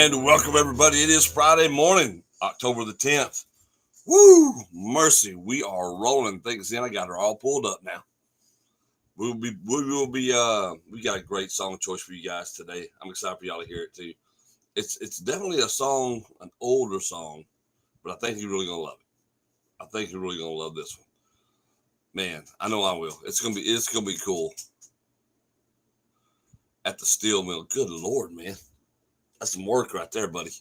And welcome everybody. It is Friday morning, October the 10th. Woo! Mercy. We are rolling things in. I got her all pulled up now. We got a great song choice for you guys today. I'm excited for y'all to hear it too. It's definitely a song, an older song, but I think you're really gonna love it. I think you're really gonna love this one. Man, I know I will. It's gonna be cool. At the steel mill. Good Lord, man. That's some work right there, buddy.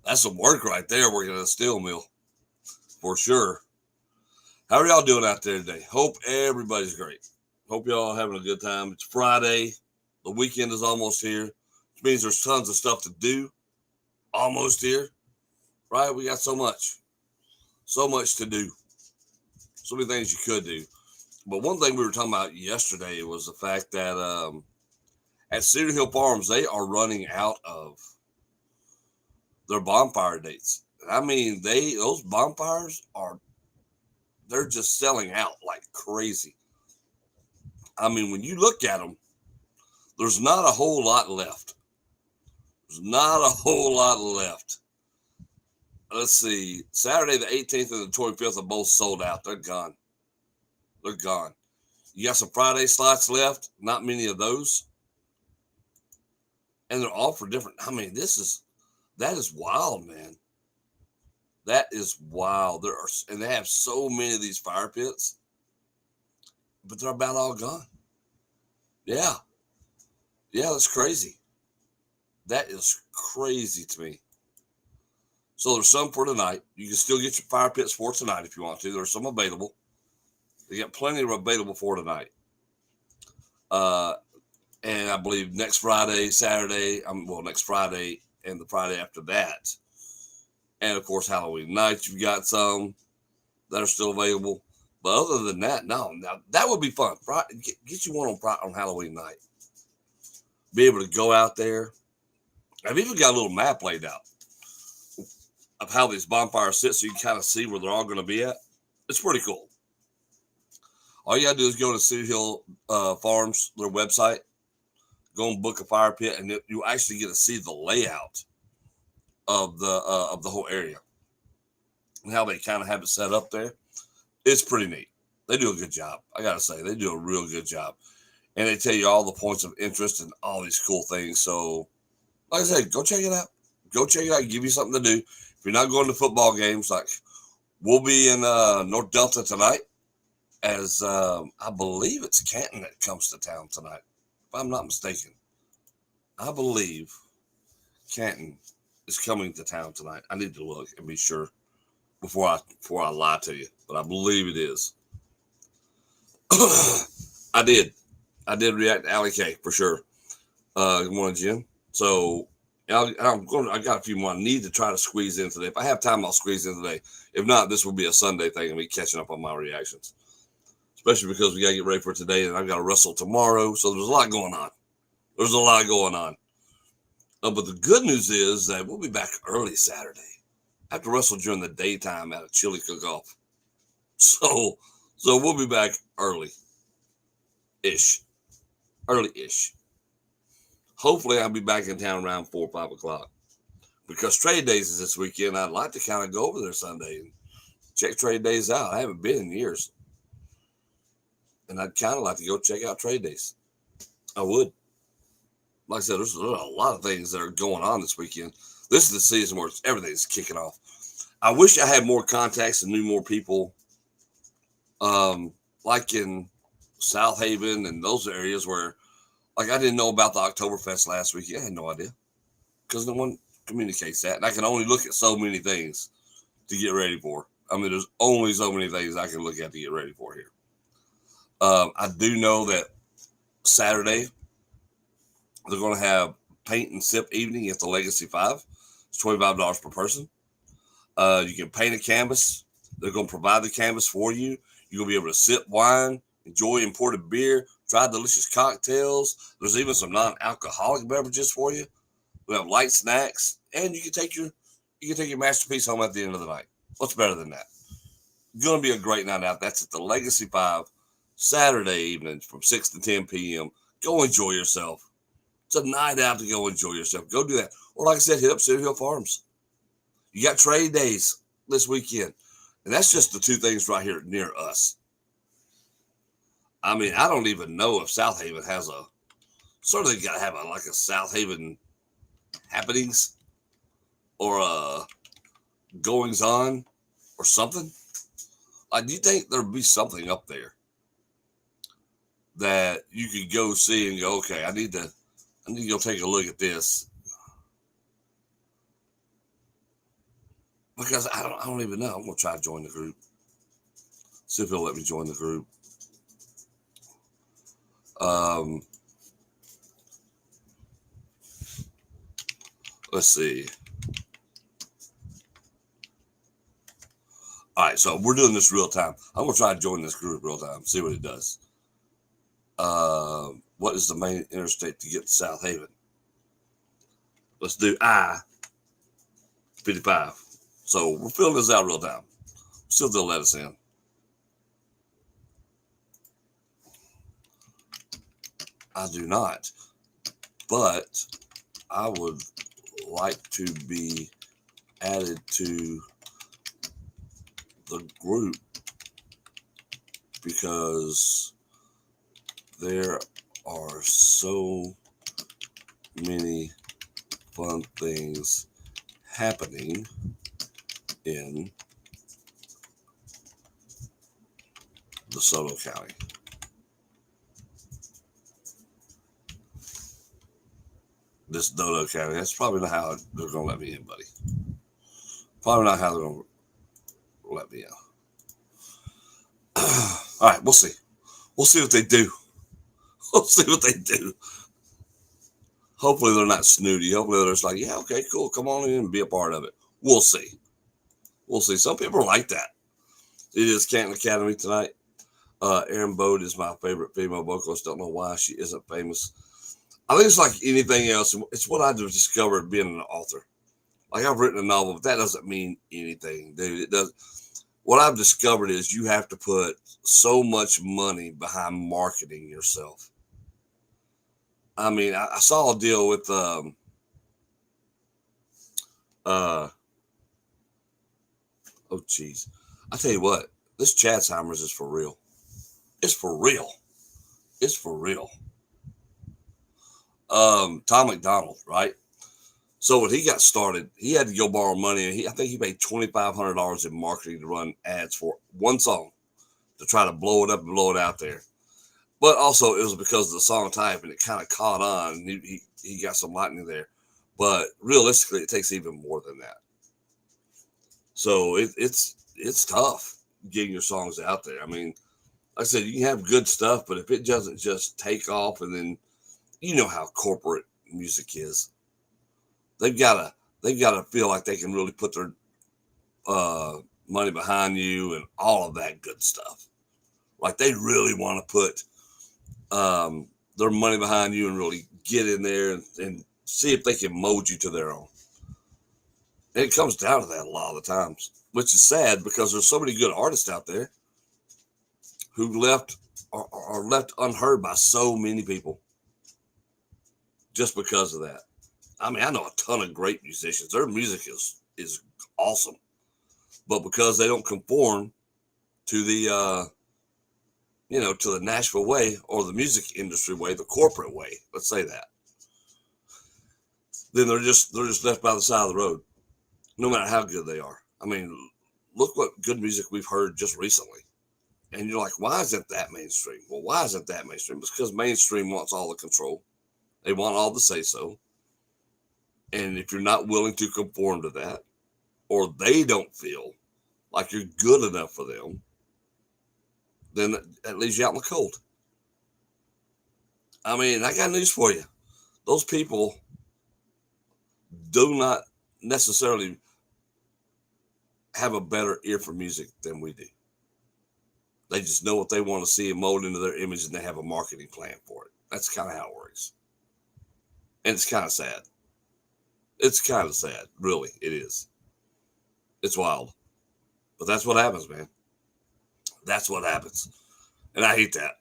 that's some work right there working at a steel mill. For sure. How are y'all doing out there today? Hope everybody's great. Hope y'all having a good time. It's Friday. The weekend is almost here, which means there's tons of stuff to do. Almost here. Right? We got so much to do. So many things you could do. But one thing we were talking about yesterday was the fact that at Cedar Hill Farms, they are running out of their bonfire dates. I mean, those bonfires they're just selling out like crazy. I mean, when you look at them, there's not a whole lot left. There's not a whole lot left. Let's see. Saturday the 18th and the 25th are both sold out. They're gone. They're gone. You got some Friday slots left. Not many of those. And they're all for different. I mean, that is wild, man. That is wild. And they have so many of these fire pits, but they're about all gone. Yeah. Yeah, that's crazy. That is crazy to me. So there's some for tonight. You can still get your fire pits for tonight if you want to. There's some available. They got plenty of available for tonight. And I believe next Friday, next Friday and the Friday after that. And, of course, Halloween night, you've got some that are still available. But other than that, no. Now, that would be fun. Get you one on Halloween night. Be able to go out there. I've even got a little map laid out of how these bonfires sit so you can kind of see where they're all going to be at. It's pretty cool. All you got to do is go to Cedar Hill Farms, their website, go and book a fire pit, and you actually get to see the layout of the whole area and how they kind of have it set up there. It's pretty neat. They do a good job. I gotta say, they do a real good job, and they tell you all the points of interest and all these cool things. So, like I said, go check it out. Go check it out. Give you something to do. If you're not going to football games, like we'll be in North Delta tonight, as I believe it's Canton that comes to town tonight, if I'm not mistaken. I believe Canton is coming to town tonight. I need to look and be sure before I lie to you, but I believe it is. I did react to Allie K for sure. Good morning, Jen. So I got a few more I need to try to squeeze in today. If I have time, I'll squeeze in today. If not, this will be a Sunday thing and me catching up on my reactions, especially because we got to get ready for today and I've got to wrestle tomorrow. So there's a lot going on. But the good news is that we'll be back early Saturday. I have to wrestle during the daytime at a chili cook-off. So we'll be back early-ish. Hopefully I'll be back in town around 4 or 5 o'clock. Because trade days is this weekend. I'd like to kind of go over there Sunday and check trade days out. I haven't been in years. And I'd kind of like to go check out trade days. I would. Like I said, there's a lot of things that are going on this weekend. This is the season where everything's kicking off. I wish I had more contacts and knew more people, like in South Haven and those areas where, like, I didn't know about the Oktoberfest last week. I had no idea because no one communicates that. And I can only look at so many things to get ready for. I mean, there's only so many things I can look at to get ready for here. I do know that Saturday, they're going to have paint and sip evening at the Legacy 5. It's $25 per person. You can paint a canvas. They're going to provide the canvas for you. You're going to be able to sip wine, enjoy imported beer, try delicious cocktails. There's even some non-alcoholic beverages for you. We have light snacks, and you can take your masterpiece home at the end of the night. What's better than that? It's going to be a great night out. That's at the Legacy 5, Saturday evening from 6 to 10 p.m. Go enjoy yourself. It's a night out to go enjoy yourself. Go do that. Or like I said, hit up City Hill Farms. You got trade days this weekend. And that's just the two things right here near us. I mean, I don't even know if South Haven has a, certainly got to have a South Haven happenings or goings on or something. Do you think there'd be something up there that you could go see and go, okay, I need to go take a look at this? Because I don't even know. I'm gonna try to join the group. See if he'll let me join the group. Let's see. All right, so we're doing this real time. I'm gonna try to join this group real time. See what it does. What is the main interstate to get to South Haven? Let's do I-55. So we're filling this out real time. Still they'll let us in. I do not, but I would like to be added to the group because there are so many fun things happening in DeSoto County. This Dodo County. That's probably not how they're going to let me in, buddy. Probably not how they're going to let me in. All right, we'll see. We'll see what they do. We'll see what they do. Hopefully they're not snooty. Hopefully they're just like, yeah, okay, cool. Come on in and be a part of it. We'll see. We'll see. Some people are like that. It is Canton Academy tonight. Erin Bode is my favorite female vocalist. Don't know why she isn't famous. I think it's like anything else. It's what I discovered being an author. Like I've written a novel, but that doesn't mean anything, dude. It does. What I've discovered is you have to put so much money behind marketing yourself. I mean, I saw a deal with oh geez. I tell you what, this Chatzheimer's is for real. It's for real. It's for real. Tom McDonald, right? So when he got started, he had to go borrow money, and I think he paid $2,500 in marketing to run ads for one song to try to blow it up and blow it out there. But also it was because of the song type, and it kind of caught on. And he got some lightning there, but realistically, it takes even more than that. So it's tough getting your songs out there. I mean, like I said, you can have good stuff, but if it doesn't just take off, and then you know how corporate music is, they've got to feel like they can really put their money behind you and all of that good stuff. Like they really want to put their money behind you and really get in there and see if they can mold you to their own. And it comes down to that a lot of the times, which is sad because there's so many good artists out there who are left unheard by so many people just because of that. I mean, I know a ton of great musicians. Their music is awesome, but because they don't conform to the to the Nashville way or the music industry way, the corporate way, let's say that, then they're just left by the side of the road, no matter how good they are. I mean, look what good music we've heard just recently, and you're like, why isn't that mainstream? Well, why isn't that mainstream? It's because mainstream wants all the control. They want all the say so. And if you're not willing to conform to that, or they don't feel like you're good enough for them, then that leaves you out in the cold. I mean, I got news for you. Those people do not necessarily have a better ear for music than we do. They just know what they want to see and mold into their image, and they have a marketing plan for it. That's kind of how it works. And it's kind of sad. It's kind of sad. Really, it is. It's wild. But that's what happens, man. That's what happens. And I hate that.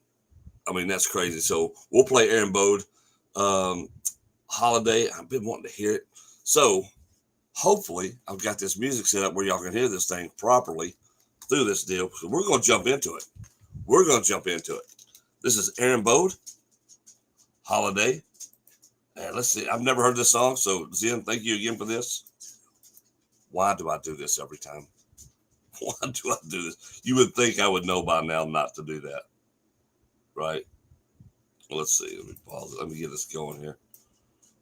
I mean, that's crazy. So we'll play Erin Bode. Holiday. I've been wanting to hear it. So hopefully I've got this music set up where y'all can hear this thing properly through this deal. So we're going to jump into it. This is Aaron Bode, Holiday. And let's see. I've never heard this song. So Zen, thank you again for this. Why do I do this every time? Why do I do this? You would think I would know by now not to do that. Right? Let's see. Let me pause it. Let me get this going here.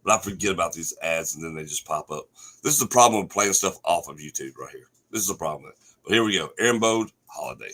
But I forget about these ads and then they just pop up. This is the problem with playing stuff off of YouTube right here. This is the problem with it. But here we go. Aaron Bode, Holiday.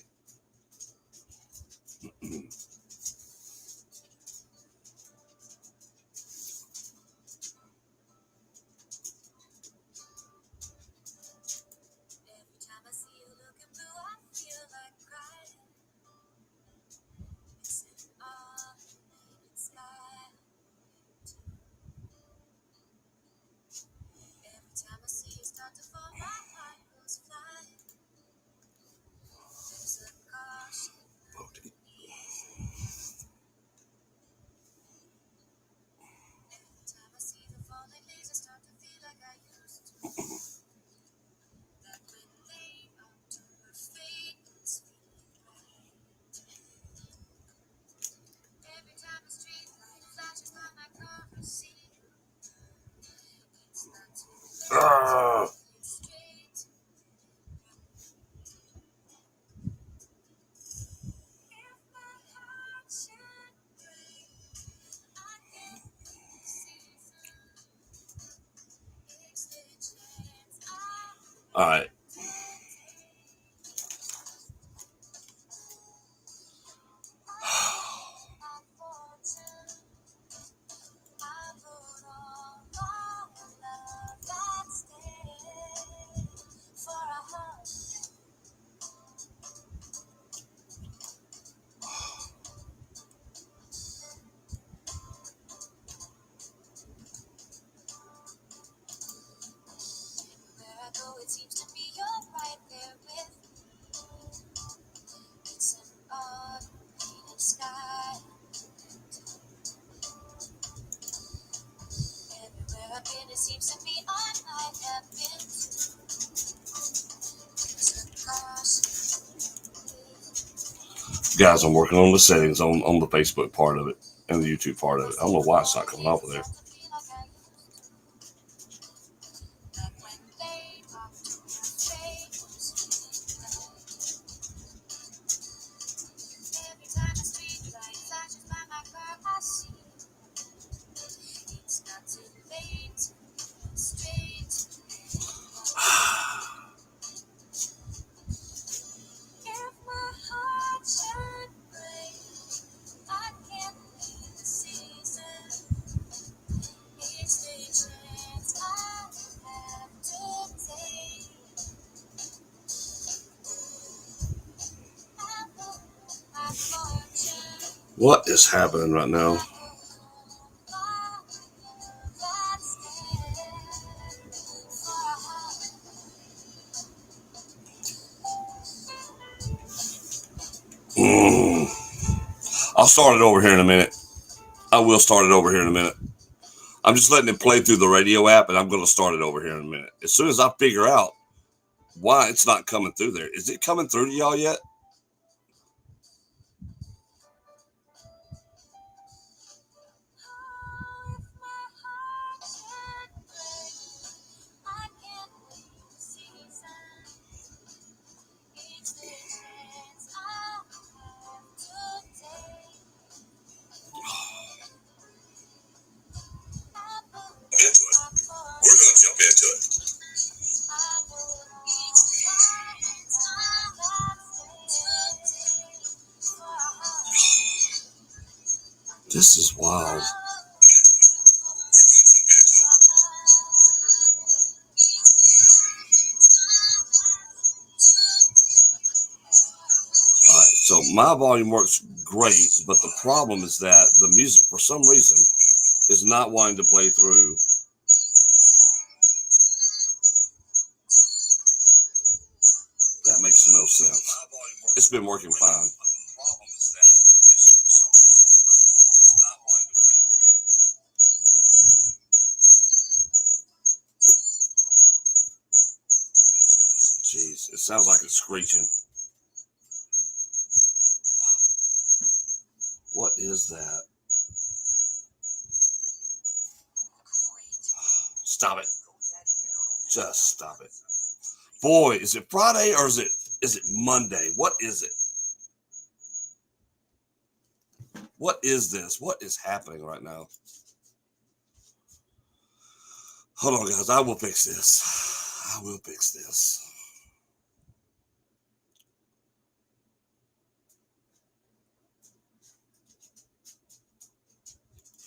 All right. Guys, I'm working on the settings on the Facebook part of it and the YouTube part of it. I don't know why it's not coming off of there. What is happening right now? I'll start it over here in a minute. I will start it over here in a minute. I'm just letting it play through the radio app, and I'm going to start it over here in a minute. As soon as I figure out why it's not coming through there. Is it coming through to y'all yet? We're going to jump into it. This is wild. Alright, so my volume works great, but the problem is that the music, for some reason, is not wanting to play through. That makes no sense. It's been working fine. Sounds like it's screeching. What is that? Stop it. Just stop it. Boy, is it Friday or is it Monday? What is it? What is this? What is happening right now? Hold on, guys. I will fix this. I will fix this.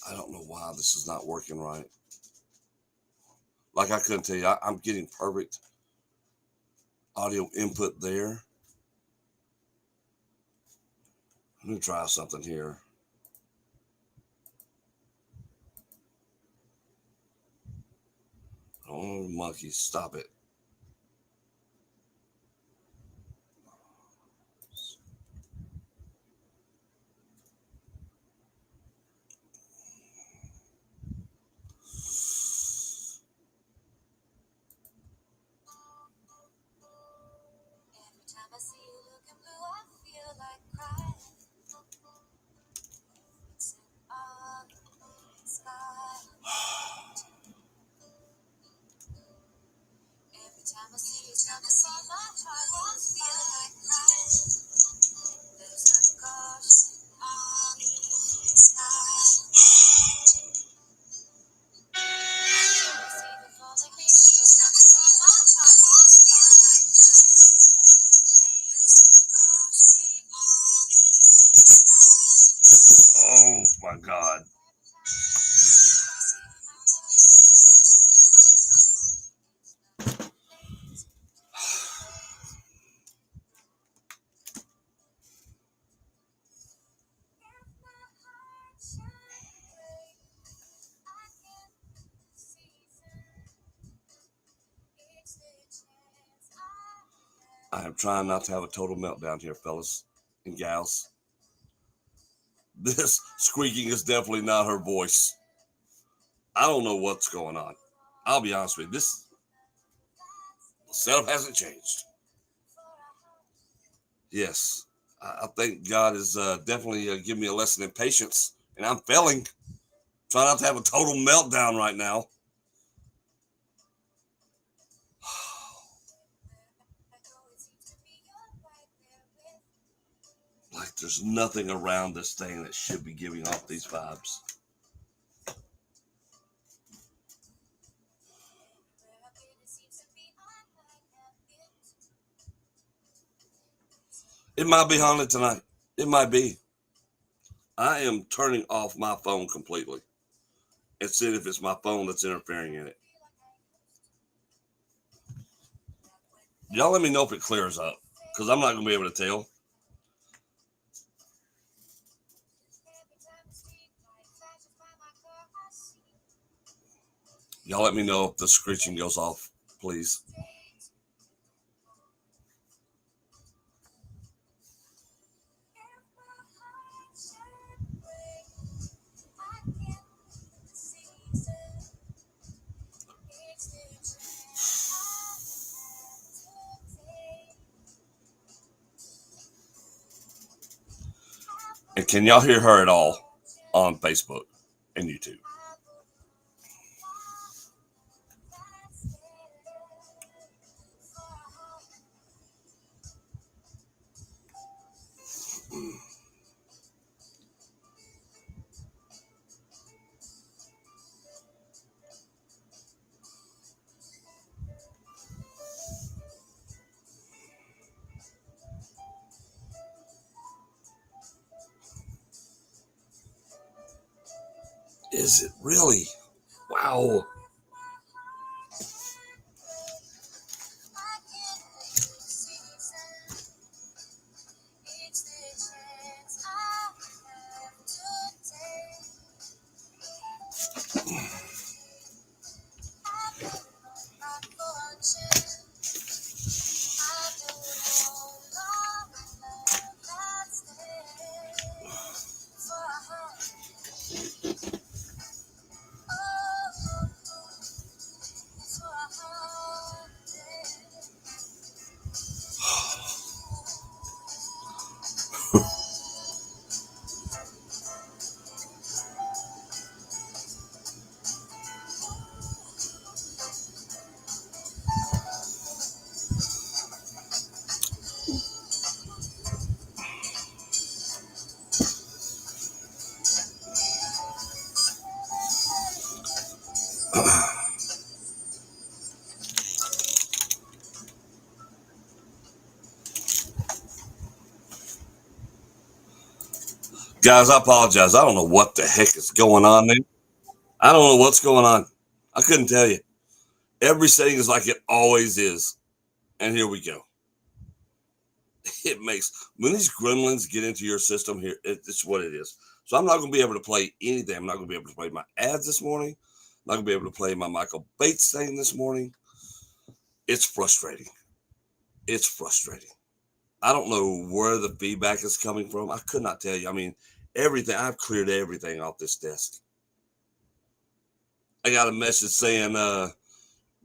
I don't know why this is not working right. Like I couldn't tell you, I'm getting perfect audio input there. I'm going to try something here. Oh, monkey, stop it. Oh my God. I am trying not to have a total meltdown here, fellas and gals. This squeaking is definitely not her voice. I don't know what's going on. I'll be honest with you. This setup hasn't changed. Yes, I think God is definitely giving me a lesson in patience, and I'm failing. Trying not to have a total meltdown right now. Like there's nothing around this thing that should be giving off these vibes. It might be haunted tonight. It might be. I am turning off my phone completely and seeing if it's my phone that's interfering in it. Y'all let me know if it clears up, because I'm not going to be able to tell. Y'all let me know if the screeching goes off, please. And can y'all hear her at all on Facebook and YouTube? Is it really? Wow. Guys, I apologize. I don't know what the heck is going on there. I don't know what's going on. I couldn't tell you. Everything is like it always is. And here we go. It makes, when these gremlins get into your system here, it's what it is. So I'm not going to be able to play anything. I'm not going to be able to play my ads this morning. I'm not going to be able to play my Michael Bates thing this morning. It's frustrating. It's frustrating. I don't know where the feedback is coming from. I could not tell you. I mean, everything, I've cleared everything off this desk. I got a message saying God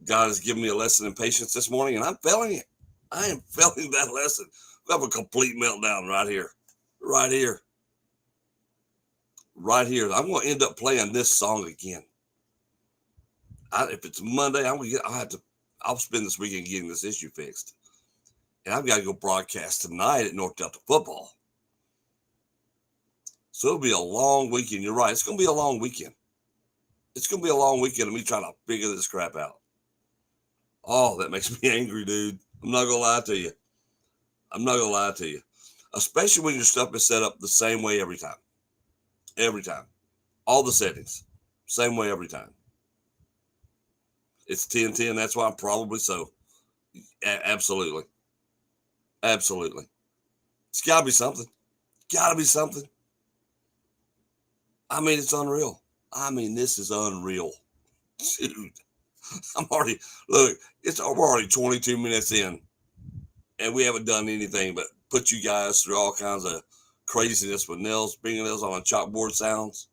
has given me a lesson in patience this morning, and I'm failing it. I am failing that lesson. We have a complete meltdown right here. Right here. Right here. I'm going to end up playing this song again. If it's Monday, I'll spend this weekend getting this issue fixed. And I've got to go broadcast tonight at North Delta football. So it'll be a long weekend. You're right. It's going to be a long weekend. It's going to be a long weekend of me trying to figure this crap out. Oh, that makes me angry, dude. I'm not going to lie to you. I'm not going to lie to you. Especially when your stuff is set up the same way every time. Every time. All the settings. Same way every time. It's 10-10. That's why I'm probably so. Absolutely. Absolutely. It's got to be something. Got to be something. I mean, it's unreal. I mean, this is unreal. Dude. We're already 22 minutes in, and we haven't done anything but put you guys through all kinds of craziness with fingernails on a chalkboard sounds.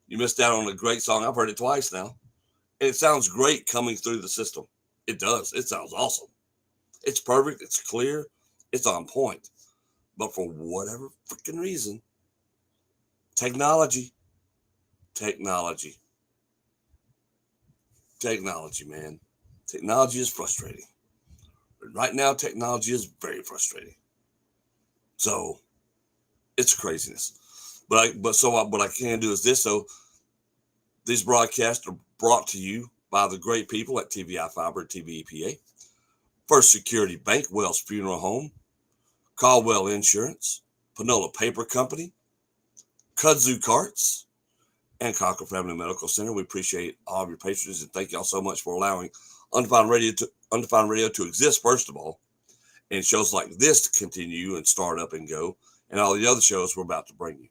You missed out on a great song. I've heard it twice now, and it sounds great coming through the system. It does. It sounds awesome. It's perfect. It's clear. It's on point. But for whatever freaking reason, technology, man. Technology is frustrating. Right now, technology is very frustrating. So it's craziness. What I can do is this. So these broadcasts are brought to you by the great people at TVI Fiber, TVEPA, First Security Bank, Wells Funeral Home, Caldwell Insurance, Panola Paper Company, Kudzu Carts, and Cocker Family Medical Center. We appreciate all of your patrons and thank y'all so much for allowing Undefined Radio to exist, first of all, and shows like this to continue and start up and go, and all the other shows we're about to bring you.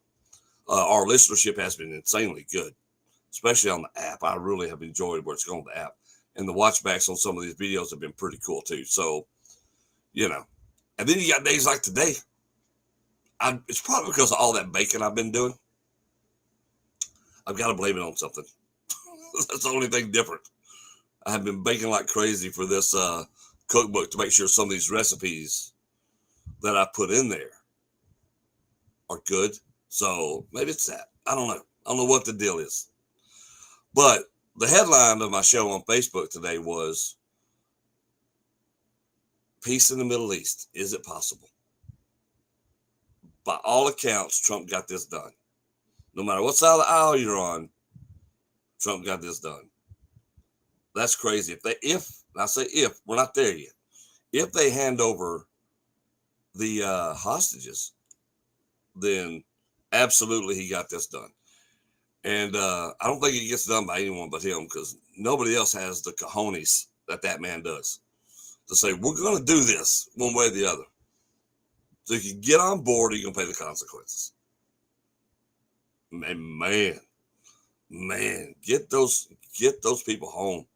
Our listenership has been insanely good, especially on the app. I really have enjoyed where it's going with the app, and the watchbacks on some of these videos have been pretty cool too. So, and then you got days like today. It's probably because of all that baking I've been doing. I've got to blame it on something. That's the only thing different. I have been baking like crazy for this cookbook to make sure some of these recipes that I put in there are good. So maybe it's that. I don't know. I don't know what the deal is. But the headline of my show on Facebook today was Peace in the Middle East. Is it possible? By all accounts, Trump got this done. No matter what side of the aisle you're on, Trump got this done. That's crazy. If we're not there yet, if they hand over the hostages, then absolutely he got this done. And I don't think it gets done by anyone but him, because nobody else has the cojones that man does to say, we're going to do this one way or the other. So you can get on board or you're going to pay the consequences. And man, get those people home.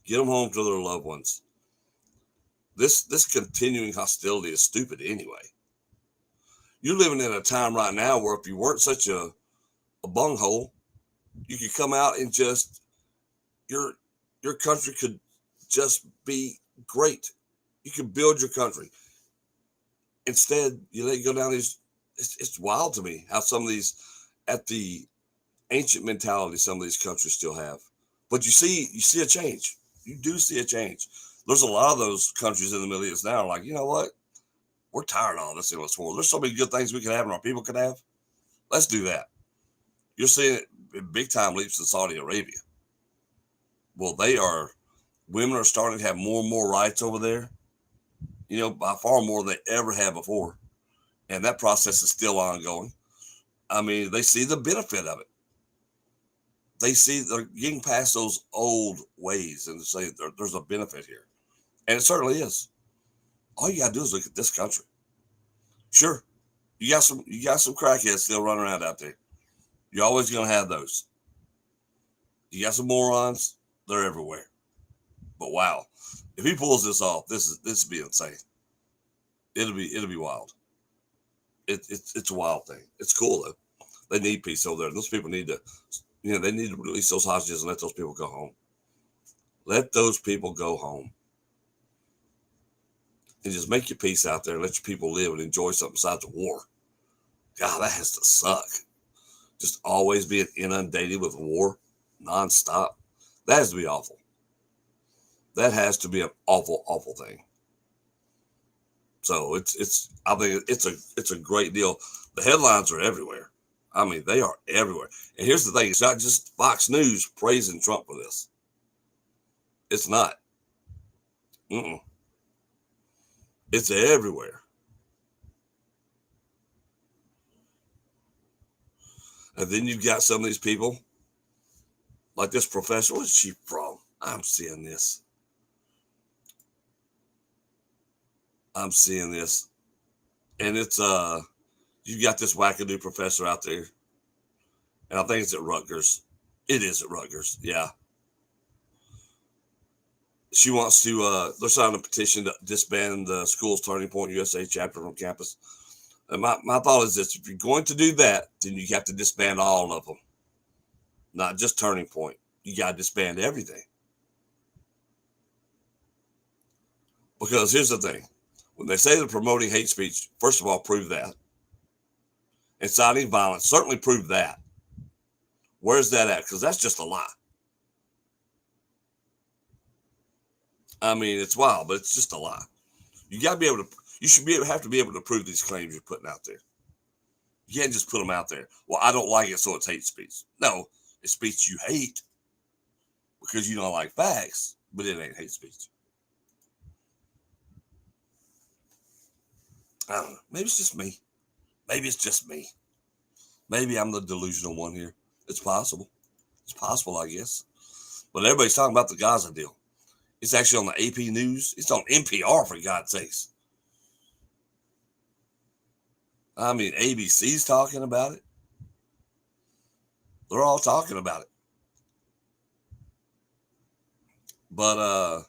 Get them home to their loved ones. This continuing hostility is stupid anyway. You're living in a time right now where if you weren't such a bunghole, you could come out and just your country could just be great. You could build your country. Instead, you let it go down these. It's wild to me how some of these, at the ancient mentality, some of these countries still have. But you see a change. You do see a change. There's a lot of those countries in the Middle East now like, you know what? We're tired of all this endless war. There's so many good things we could have and our people could have. Let's do that. You're seeing it big time leaps in Saudi Arabia. Well, women are starting to have more and more rights over there, by far more than they ever had before. And that process is still ongoing. I mean, they see the benefit of it. They see they're getting past those old ways and say there's a benefit here. And it certainly is. All you gotta do is look at this country. Sure, you got some crackheads still running around out there. You're always gonna have those. You got some morons, they're everywhere. But wow, if he pulls this off, this would be insane. It'll be wild. It's a wild thing. It's cool though. They need peace over there. Those people need to, they need to release those hostages and let those people go home. Let those people go home. And just make your peace out there and let your people live and enjoy something besides the war. God, that has to suck. Just always being inundated with war nonstop. That has to be awful. That has to be an awful, awful thing. So I think it's a great deal. The headlines are everywhere. I mean, they are everywhere. And here's the thing: it's not just Fox News praising Trump for this. It's not. It's everywhere. And then you've got some of these people, like this professor. Where's she from? I'm seeing this. And it's you got this wackadoo professor out there, and I think it's at Rutgers. It is at Rutgers, yeah. She wants to. They're signing a petition to disband the school's Turning Point USA chapter from campus. And my thought is this: if you're going to do that, then you have to disband all of them, not just Turning Point. You got to disband everything. Because here's the thing: when they say they're promoting hate speech, first of all, prove that. Inciting violence, certainly prove that. Where's that at? Because that's just a lie. I mean, it's wild, but it's just a lie. You got to be able to. You should have to be able to prove these claims you're putting out there. You can't just put them out there. Well, I don't like it, so it's hate speech. No, it's speech you hate because you don't like facts, but it ain't hate speech. I don't know. Maybe it's just me. Maybe I'm the delusional one here. It's possible. It's possible, I guess. But everybody's talking about the Gaza deal. It's actually on the AP News. It's on NPR, for God's sakes. I mean, ABC's talking about it. They're all talking about it. But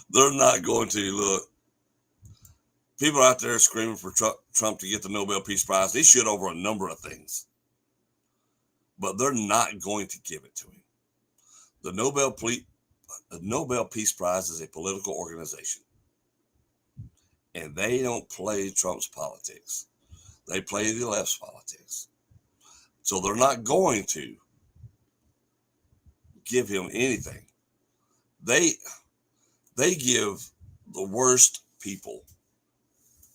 they're not going to. Look, people are out there screaming for Trump to get the Nobel Peace Prize. They should over a number of things. But they're not going to give it to him. The Nobel Peace Prize is a political organization. And they don't play Trump's politics. They play the left's politics. So they're not going to give him anything. They give the worst people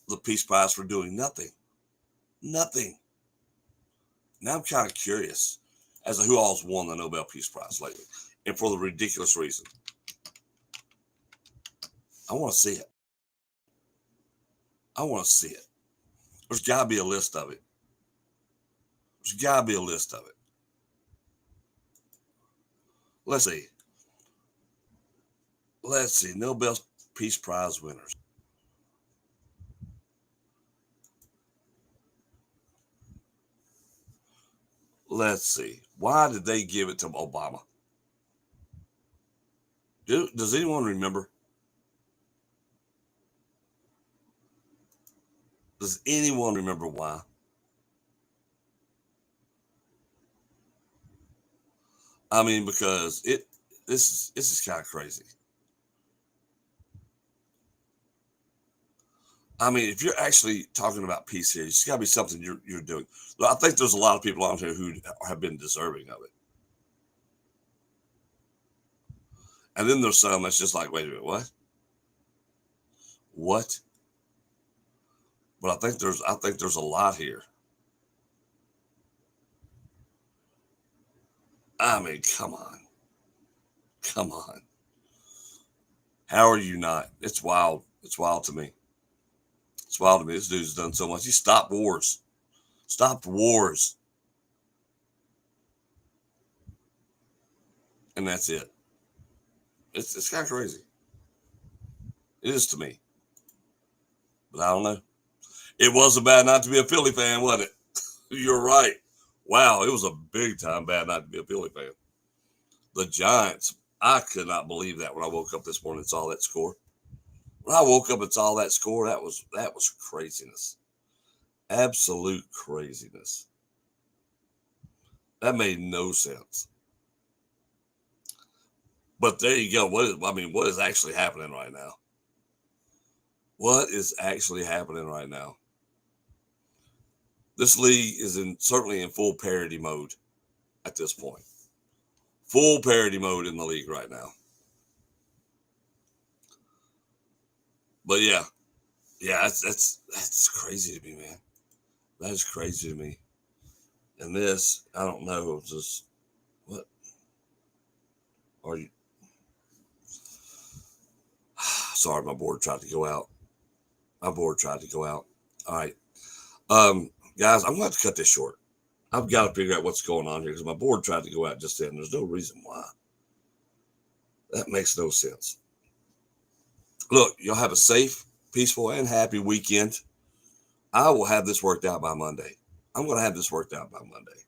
the Peace Prize for doing nothing. Nothing. Now I'm kind of curious as to who all's won the Nobel Peace Prize lately. And for the ridiculous reason. I want to see it. There's got to be a list of it. Let's see. Nobel Peace Prize winners. Let's see. Why did they give it to Obama? Does anyone remember? Does anyone remember why? I mean, because this is kind of crazy. I mean, if you're actually talking about peace here, it's got to be something you're doing. I think there's a lot of people out here who have been deserving of it. And then there's some that's just like, wait a minute, what? What? But I think there's a lot here. I mean, come on. How are you not? It's wild. It's wild to me. It's wild to me. This dude's done so much. He stopped wars. Stopped wars. And that's it. It's kind of crazy. It is to me. But I don't know. It was a bad night to be a Philly fan, wasn't it? You're right. Wow, it was a big time bad night to be a Philly fan. The Giants, I could not believe that when I woke up this morning and saw that score. When I woke up and saw that score, that was craziness. Absolute craziness. That made no sense. But there you go. What is actually happening right now? What is actually happening right now? This league is certainly in full parity mode at this point. Full parity mode in the league right now. But yeah, that's crazy to me, man. That is crazy to me. And this, I don't know, just what are you? Sorry, my board tried to go out. All right, guys, I'm going to have to cut this short. I've got to figure out what's going on here because my board tried to go out just then. There's no reason why. That makes no sense. Look, y'all have a safe, peaceful, and happy weekend. I will have this worked out by Monday. I'm going to have this worked out by Monday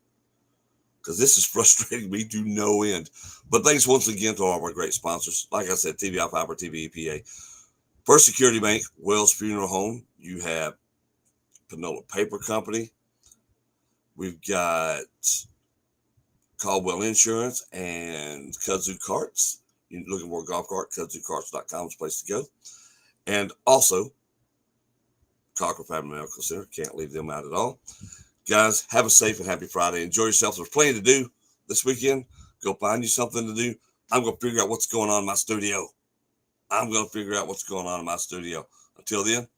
because this is frustrating me to no end. But thanks once again to all of our great sponsors. Like I said, TVI Fiber, TV EPA, First Security Bank, Wells Funeral Home. You have Panola Paper Company. We've got Caldwell Insurance and Kudzu Carts. You're looking for a golf cart, KudzuCarts.com is the place to go. And also, Cochran Family Medical Center. Can't leave them out at all. Guys, have a safe and happy Friday. Enjoy yourself. There's plenty to do this weekend. Go find you something to do. I'm going to figure out what's going on in my studio. Until then,